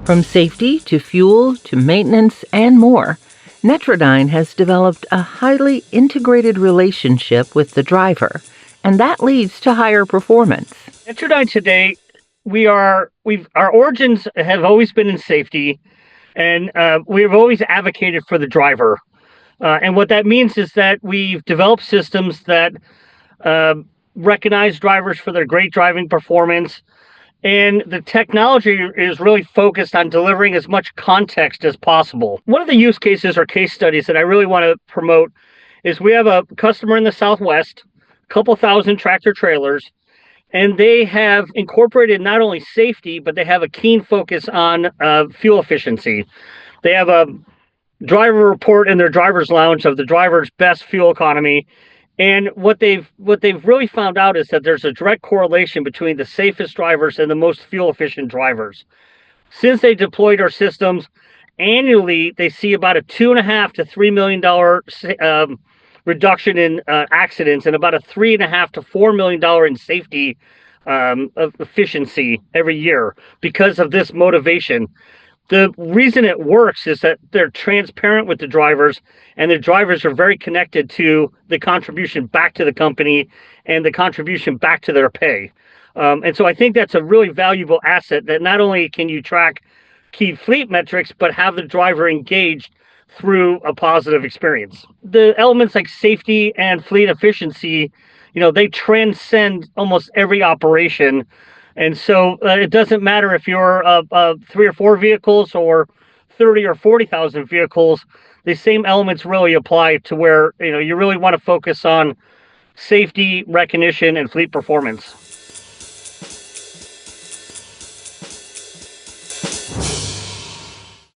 From safety to fuel to maintenance and more, Netradyne has developed a highly integrated relationship with the driver, and that leads to higher performance. Netradyne today, our origins have always been in safety, and we've always advocated for the driver. And what that means is that we've developed systems that uh, recognize drivers for their great driving performance, and the technology is really focused on delivering as much context as possible. One of the use cases or case studies that I really want to promote is we have a customer in the Southwest, a couple thousand tractor trailers, and they have incorporated not only safety, but they have a keen focus on fuel efficiency. They have a driver report in their driver's lounge of the driver's best fuel economy. And what they've really found out is that there's a direct correlation between the safest drivers and the most fuel efficient drivers. Since they deployed our systems, annually they see about a $2.5 to $3 million reduction in accidents, and about a $3.5 to $4 million in safety of efficiency every year because of this motivation. The reason it works is that they're transparent with the drivers, and the drivers are very connected to the contribution back to the company and the contribution back to their pay. And so I think that's a really valuable asset, that not only can you track key fleet metrics, but have the driver engaged through a positive experience. The elements like safety and fleet efficiency, they transcend almost every operation. And so it doesn't matter if you're 3 or 4 vehicles or 30 or 40,000 vehicles. The same elements really apply to where you really want to focus on safety, recognition, and fleet performance.